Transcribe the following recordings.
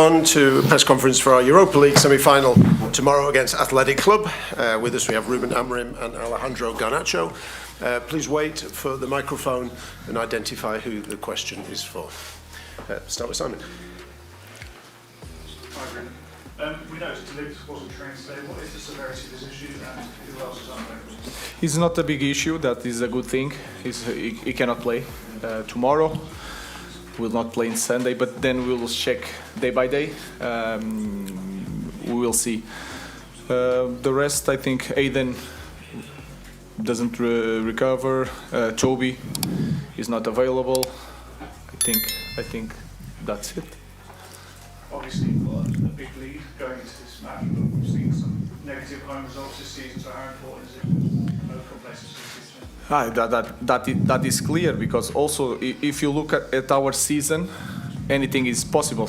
On to a press conference for our Europa League semi-final tomorrow against Atletico. With us we have Ruben Amorim and Alejandro Garnacho. Please wait for the microphone and identify who the question is for. Start with Simon. Hi, Ruben. We noticed Atletico wasn't trained today. What is the severity of this issue and who else is unavailable? It's not a big issue. That is a good thing. He cannot play tomorrow. Will not play on Sunday, but then we will check day by day. We will see. The rest, I think, Aiden doesn't recover. Toby is not available. I think that's it. Obviously, you've got a big lead going into this match, but we've seen some negative home results this season. So how important is it? No complacency. That is clear, because also if you look at our season, anything is possible.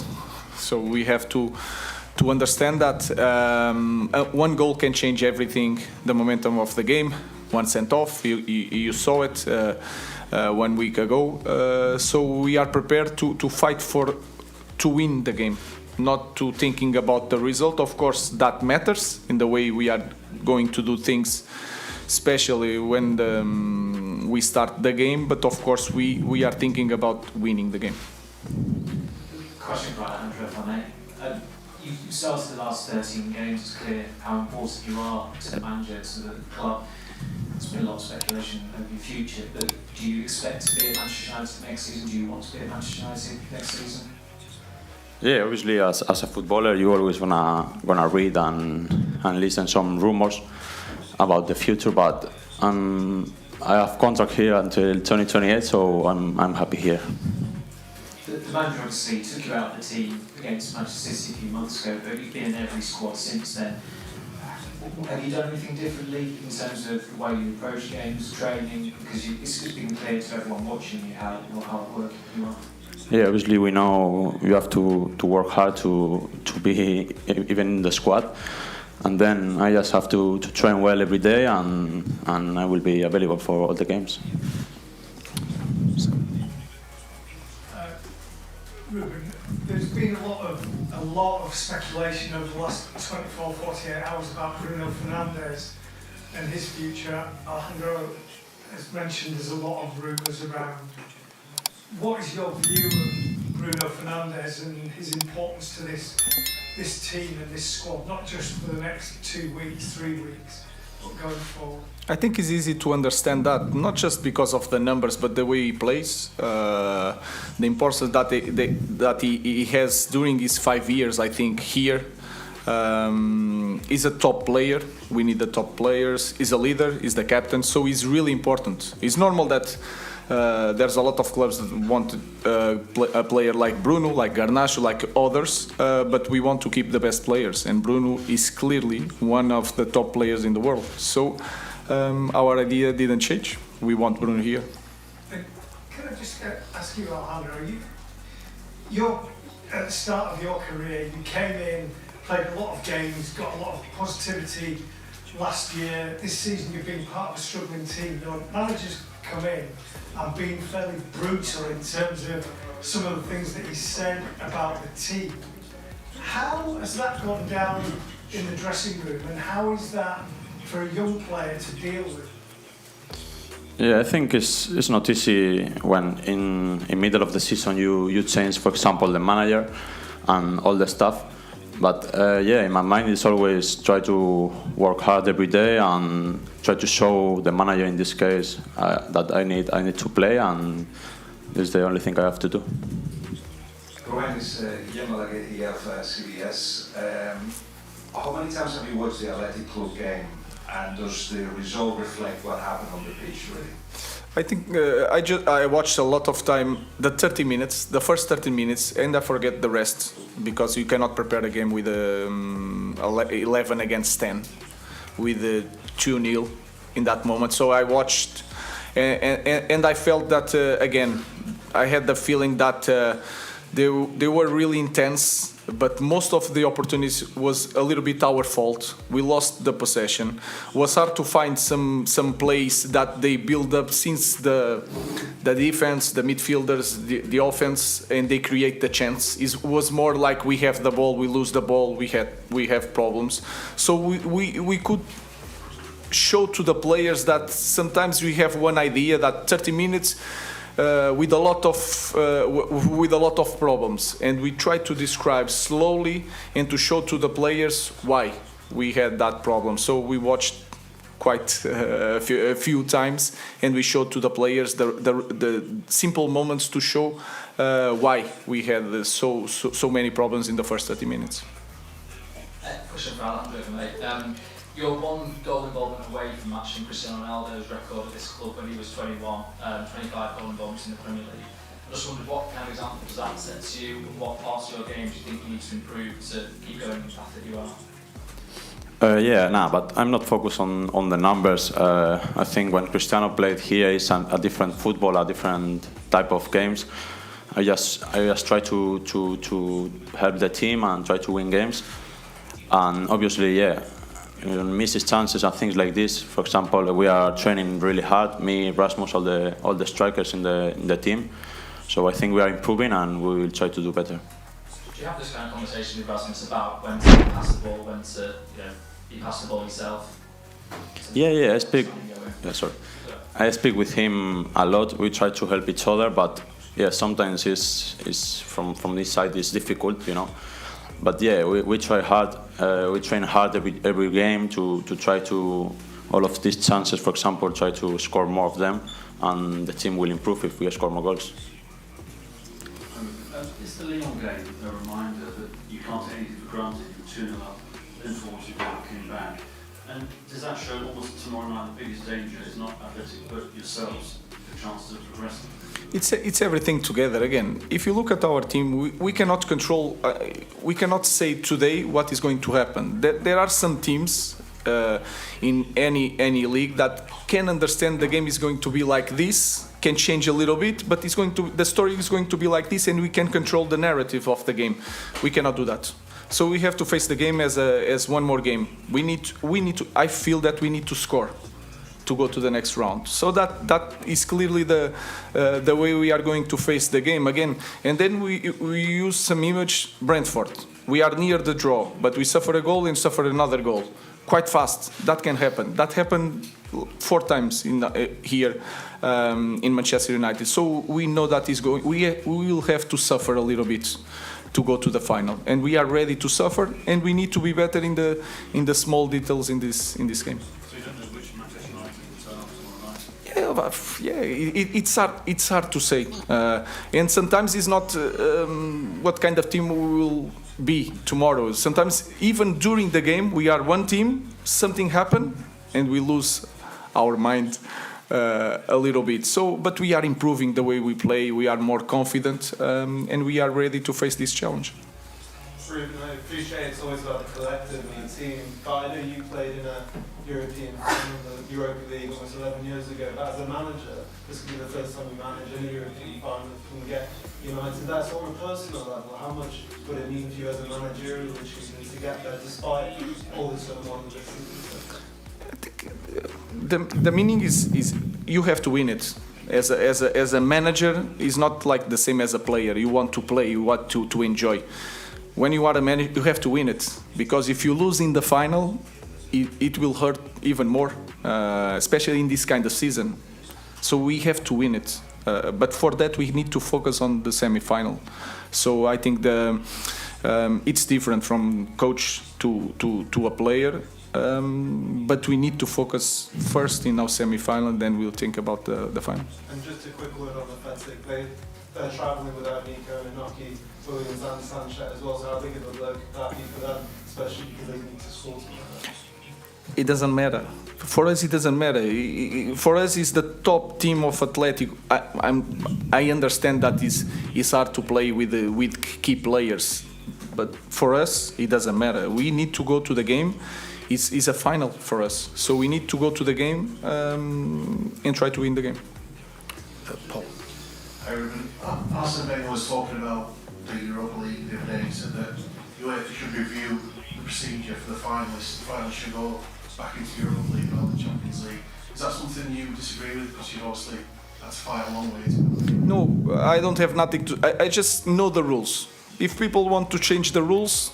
So we have to understand that one goal can change everything, the momentum of the game. One sent off, you saw it 1 week ago. So we are prepared to fight to win the game, not to thinking about the result. Of course, that matters in the way we are going to do things, especially when we start the game, but of course we are thinking about winning the game. Question for Alejandro, if I may. You've started the last 13 games. It's clear how important you are to the manager, to the club. There's been a lot of speculation over your future, but do you expect to be at Manchester United next season? Do you want to be at Manchester United next season? Yeah, obviously as a footballer you always gonna read and listen some rumors about the future, but I have contract here until 2028, so I'm happy here. The manager obviously took you out of the team against Manchester City a few months ago, but you've been in every squad since then. Have you done anything differently in terms of the way you approach games, training? Because it's been clear to everyone watching you how hard working you are. Yeah, obviously we know you have to work hard to be even in the squad. And then I just have to train well every day, and I will be available for all the games. Ruben, there's been a lot of speculation over the last 24, 48 hours about Bruno Fernandes and his future. Alejandro has mentioned there's a lot of rumours around. What is your view of Bruno Fernandes and his importance to this team and this squad, not just for the next 2 weeks, 3 weeks, but going forward? I think it's easy to understand that, not just because of the numbers, but the way he plays, the importance that he has during his 5 years. I think here he's a top player. We need the top players. He's a leader. He's the captain, so he's really important. It's normal that there's a lot of clubs that want a player like Bruno, like Garnacho, like others, but we want to keep the best players, and Bruno is clearly one of the top players in the world. So our idea didn't change. We want Bruno here. Can I just ask you, Alejandro, at the start of your career, you came in, played a lot of games, got a lot of positivity last year. This season you've been part of a struggling team. Your managers come in and been fairly brutal in terms of some of the things that he said about the team. How has that gone down in the dressing room, and how is that for a young player to deal with? Yeah, I think it's not easy when in middle of the season you change, for example, the manager and all the stuff. But yeah, in my mind it's always try to work hard every day and try to show the manager in this case that I need to play, and this is the only thing I have to do. Ruben, is Guillermo here of CBS. How many times have you watched the Atletico game, and does the result reflect what happened on the pitch really? I think I watched a lot of time, the first 30 minutes, and I forget the rest, because you cannot prepare a game with 11 against 10, with 2-0 in that moment. So I watched, and I felt that again, I had the feeling that they were really intense, but most of the opportunities was a little bit our fault. We lost the possession. It was hard to find some plays that they build up since the defense, the midfielders, the offense, and they create the chance. It was more like we have the ball, we lose the ball, we have problems. So we could show to the players that sometimes we have one idea that 30 minutes with a lot of problems, and we try to describe slowly and to show to the players why we had that problem. So we watched quite a few times, and we showed to the players the simple moments to show why we had so many problems in the first 30 minutes. Question for Alejandro, mate. You're one goal involvement away from matching Cristiano Ronaldo's record at this club when he was 21, 25 goal involvements in the Premier League. I just wondered what kind of example does that set to you? What parts of your game do you think you need to improve to keep going the path that you are? But I'm not focused on the numbers. I think when Cristiano played here, it's a different football, a different type of games. I just try to help the team and try to win games. And obviously, misses chances and things like this. For example, we are training really hard. Me, Rasmus, all the strikers in the team. So I think we are improving and we will try to do better. Do you have this kind of conversation with Rasmus about when to pass the ball, when to you pass the ball yourself? I speak. I speak with him a lot. We try to help each other, but sometimes it's from this side it's difficult, But we try hard. We train hard every game to try to all of these chances. For example, try to score more of them, and the team will improve if we score more goals. Is the Lyon game a reminder that you can't take anything for granted? You're 2-0 up, then 4-2 down, came back, and does that show almost tomorrow night the biggest danger is not Atletico but yourselves, the chance to progress? It's everything together again. If you look at our team, we cannot control. We cannot say today what is going to happen. There are some teams in any league that can understand the game is going to be like this, can change a little bit, but the story is going to be like this, and we can control the narrative of the game. We cannot do that. So we have to face the game as one more game. We need to. I feel that we need to score to go to the next round. So that is clearly the way we are going to face the game again. And then we use some image. Brentford. We are near the draw, but we suffer a goal and suffer another goal quite fast. That can happen. That happened 4 times here in Manchester United. So we know that is going. We will have to suffer a little bit to go to the final, and we are ready to suffer. And we need to be better in the small details in this game. It's hard to say, and sometimes it's not what kind of team we will be tomorrow. Sometimes even during the game we are one team, something happen, and we lose our mind a little bit. So, but we are improving the way we play. We are more confident, and we are ready to face this challenge. Ruben, I appreciate it's always about the collective and the team, but I know you played in a European team, the Europa League, almost 11 years ago. But as a manager, this could be the first time you manage in a European final and get United. That's on a personal level. How much would it mean to you as a managerial achievement to get there, despite all this going on with the season? I think the meaning is you have to win it. As a manager, it's not like the same as a player. You want to play, you want to enjoy. When you are a manager, you have to win it, because if you lose in the final, it will hurt even more, especially in this kind of season. So we have to win it, but for that we need to focus on the semi-final. So I think it's different from coach to a player, but we need to focus first in our semi-final, then we'll think about the final. And just a quick word on the Athletic. They're travelling without Nico and Inoki, Williams and Sanchez as well, so how big of a blow could that be for them, especially because they need to score something? It doesn't matter. For us, it doesn't matter. For us, it's the top team of Atletico. I understand that it's hard to play with key players, but for us, it doesn't matter. We need to go to the game. It's a final for us, so we need to go to the game and try to win the game. Paul. Arsene Wenger was talking about the Europa League the other day and said that UEFA should review the procedure for the finalists. The finalists should go back into the Europa League rather than Champions League. Is that something you disagree with? Because you obviously that's fight a long way to. No, I don't have nothing to. I just know the rules. If people want to change the rules,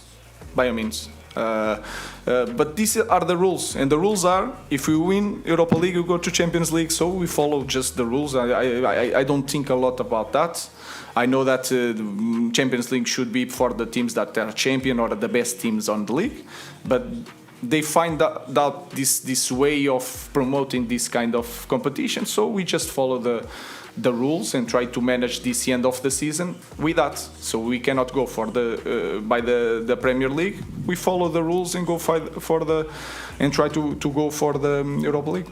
by all means. But these are the rules, and the rules are: if we win Europa League, we go to Champions League. So we follow just the rules. I don't think a lot about that. I know that the Champions League should be for the teams that are champion or the best teams on the league, but they find out this way of promoting this kind of competition. So we just follow the rules and try to manage this end of the season with that. So we cannot go for by the Premier League. We follow the rules and go for and try to go for the Europa League.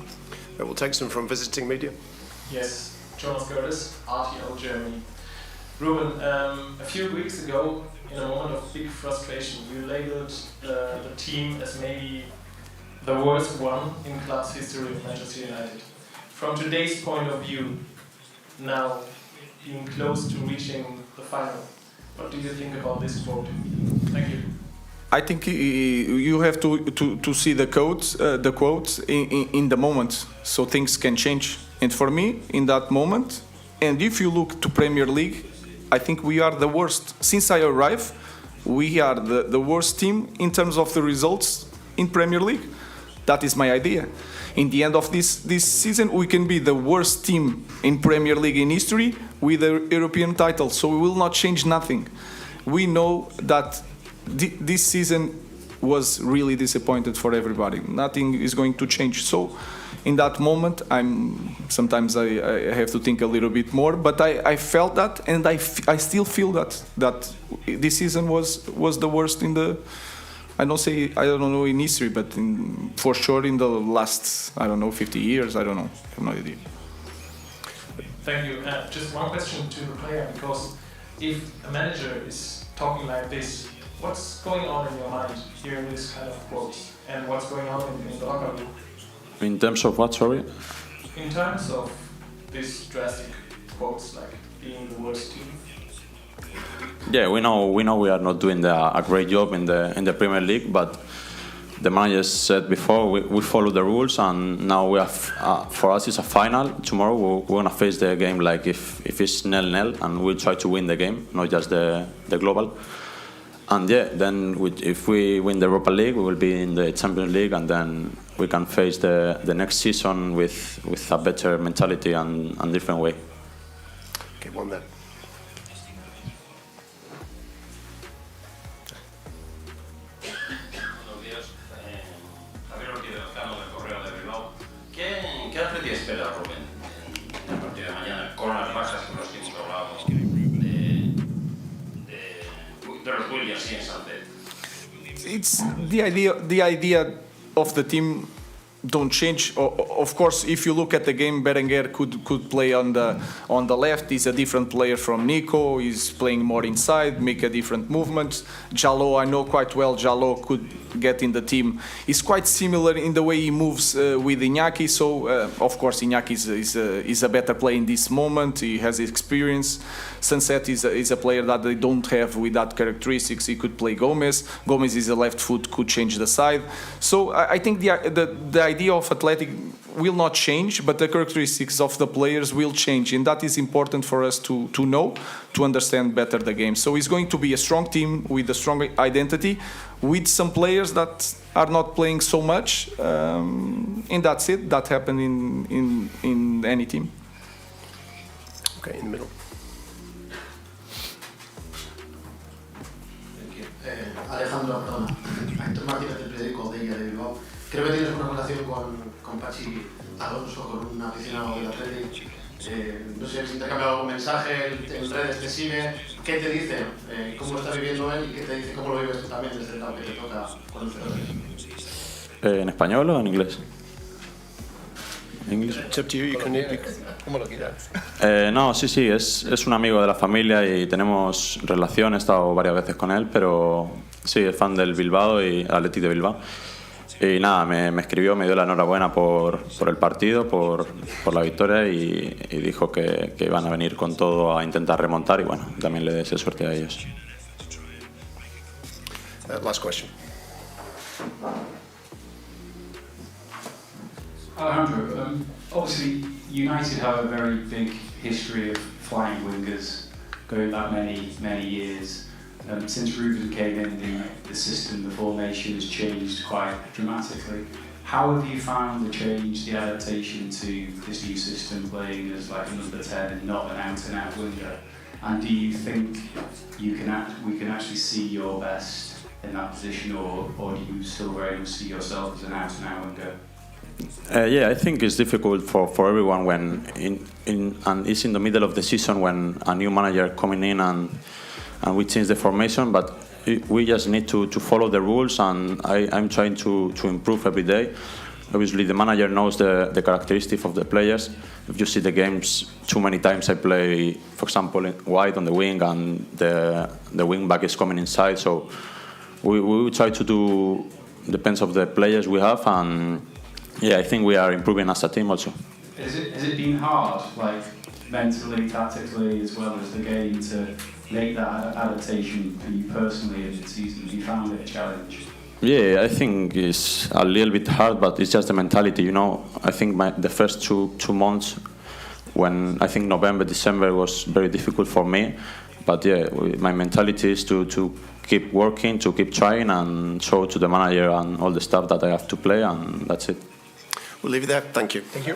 We'll take some from visiting media. Yes, Jonas Gerdes, RTL Germany. Ruben, a few weeks ago, in a moment of big frustration, you labeled the team as maybe the worst one in club's history of Manchester United. From today's point of view, now being close to reaching the final, what do you think about this quote? Thank you. I think you have to see the quotes in the moment, so things can change. And for me, in that moment, and if you look to Premier League, I think we are the worst. Since I arrived, we are the worst team in terms of the results in Premier League. That is my idea. In the end of this season, we can be the worst team in Premier League in history with a European title. So we will not change nothing. We know that this season was really disappointed for everybody. Nothing is going to change. So in that moment, sometimes I have to think a little bit more, but I felt that, and I still feel that this season was the worst in the. I don't know in history, but for sure in the last 50 years. I don't know. I have no idea. Thank you. Just one question to the player, because if a manager is talking like this, what's going on in your mind hearing this kind of quotes, and what's going on in the locker room? In terms of what, sorry? In terms of these drastic quotes, like being the worst team. Yeah, we know we are not doing a great job in the Premier League, but the manager said before we follow the rules, and now we have for us it's a final. Tomorrow we're gonna face the game like if it's 0-0, and we'll try to win the game, not just the global. And yeah, then if we win the Europa League, we will be in the Champions League, and then we can face the next season with a better mentality and different way. Okay, one there. ¿Qué Atleti espera, Ruben, en el partido de mañana, con las bajas con los que hemos hablado de los Williams y en Santé? It's the idea of the team don't change. Of course, if you look at the game, Berenguer could play on the left. He's a different player from Nico. He's playing more inside, make a different movement. Jallo, I know quite well. Jallo could get in the team. He's quite similar in the way he moves with Iñaki. So, of course, Iñaki is a better player in this moment. He has experience. Sunset is a player that they don't have with that characteristics. He could play Gomez. Gomez is a left foot, could change the side. So I think the idea of Athletic will not change, but the characteristics of the players will change, and that is important for us to know, to understand better the game. So it's going to be a strong team with a strong identity, with some players that are not playing so much, and that's it. That happened in any team. Okay, in the middle. Alejandro, perdona. Héctor Martínez del periódico de Bilbao. Creo que tienes una relación con Pachi Alonso, con un aficionado del Atleti. No sé si intercambiado algún mensaje, en redes te sigue. ¿Qué te dice? ¿Cómo lo está viviendo él? ¿Y qué te dice? ¿Cómo lo vives tú también desde el lado que te toca con el 0-3? ¿En español o en inglés? English. It's up to you. Como lo quieras. No, sí, es un amigo de la familia y tenemos relación. He estado varias veces con él, pero sí, es fan del Bilbao y Atleti de Bilbao. Y nada, me escribió, me dio la enhorabuena por el partido, por la victoria y dijo que iban a venir con todo a intentar remontar y bueno, también le deseo suerte a ellos. Last question. Alejandro, obviously United have a very big history of flying wingers going back many years. Since Ruben came in, the system, the formation has changed quite dramatically. How have you found the change, the adaptation to this new system, playing as like a number 10 and not an out-and-out winger? And do you think we can actually see your best in that position, or do you still very much see yourself as an out-and-out winger? Yeah, I think it's difficult for everyone when and it's in the middle of the season when a new manager coming in and we change the formation, but we just need to follow the rules, and I'm trying to improve every day. Obviously, the manager knows the characteristics of the players. If you see the games, too many times I play, for example, wide on the wing, and the wing back is coming inside. So we will try to do, depends of the players we have, and yeah, I think we are improving as a team also. Has it been hard, like mentally, tactically, as well as the game, to make that adaptation for you personally in the season? Have you found it a challenge? Yeah, I think it's a little bit hard, but it's just the mentality, you know. I think the first two months, when I think November, December was very difficult for me. But yeah, my mentality is to keep working, to keep trying, and show to the manager and all the stuff that I have to play, and that's it. We'll leave it there. Thank you. Thank you.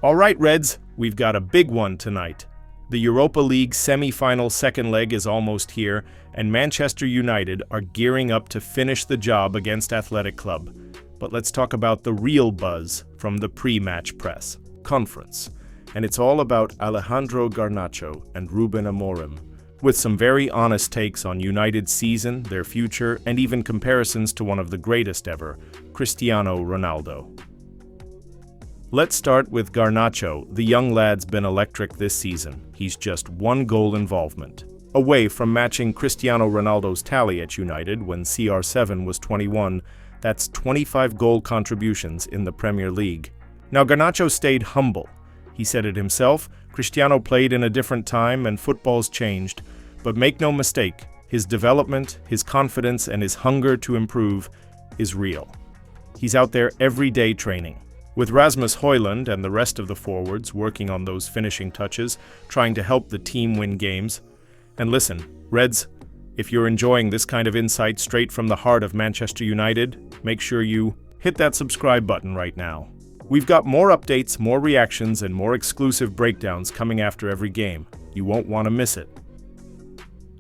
All right, Reds, we've got a big one tonight. The Europa League semi-final second leg is almost here, and Manchester United are gearing up to finish the job against Athletic Club. But let's talk about the real buzz from the pre-match press conference. And it's all about Alejandro Garnacho and Ruben Amorim, with some very honest takes on United's season, their future, and even comparisons to one of the greatest ever, Cristiano Ronaldo. Let's start with Garnacho. The young lad's been electric this season. He's just one goal involvement away from matching Cristiano Ronaldo's tally at United when CR7 was 21. That's 25 goal contributions in the Premier League. Now, Garnacho stayed humble. He said it himself, Cristiano played in a different time and football's changed. But make no mistake, his development, his confidence, and his hunger to improve is real. He's out there every day training, with Rasmus Højlund and the rest of the forwards working on those finishing touches, trying to help the team win games. And listen, Reds, if you're enjoying this kind of insight straight from the heart of Manchester United, make sure you hit that subscribe button right now. We've got more updates, more reactions, and more exclusive breakdowns coming after every game. You won't want to miss it.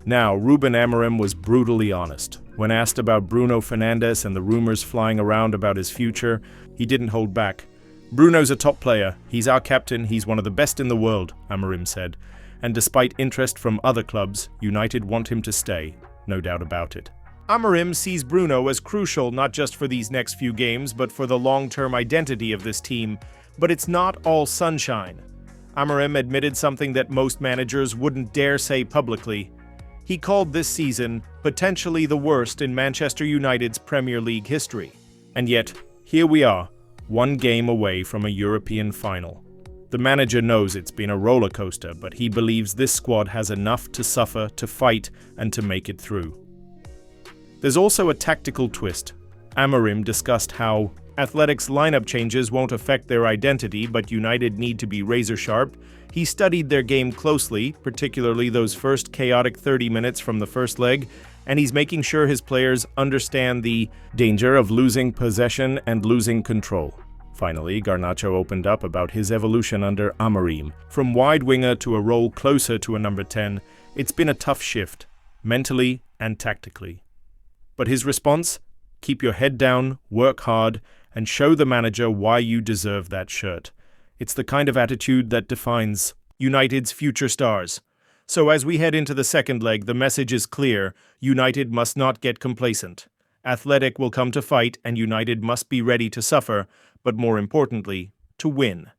Now, Ruben Amorim was brutally honest. When asked about Bruno Fernandes and the rumors flying around about his future, he didn't hold back. Bruno's a top player. He's our captain. He's one of the best in the world, Amorim said. And despite interest from other clubs, United want him to stay. No doubt about it. Amorim sees Bruno as crucial not just for these next few games, but for the long-term identity of this team. But it's not all sunshine. Amorim admitted something that most managers wouldn't dare say publicly. He called this season potentially the worst in Manchester United's Premier League history. And yet, here we are, one game away from a European final. The manager knows it's been a roller coaster, but he believes this squad has enough to suffer, to fight, and to make it through. There's also a tactical twist. Amorim discussed how Athletic's lineup changes won't affect their identity, but United need to be razor-sharp. He studied their game closely, particularly those first chaotic 30 minutes from the first leg, and he's making sure his players understand the danger of losing possession and losing control. Finally, Garnacho opened up about his evolution under Amorim. From wide winger to a role closer to a number 10, it's been a tough shift, mentally and tactically. But his response? Keep your head down, work hard, and show the manager why you deserve that shirt. It's the kind of attitude that defines United's future stars. So as we head into the second leg, the message is clear. United must not get complacent. Athletic will come to fight, and United must be ready to suffer, but more importantly, to win.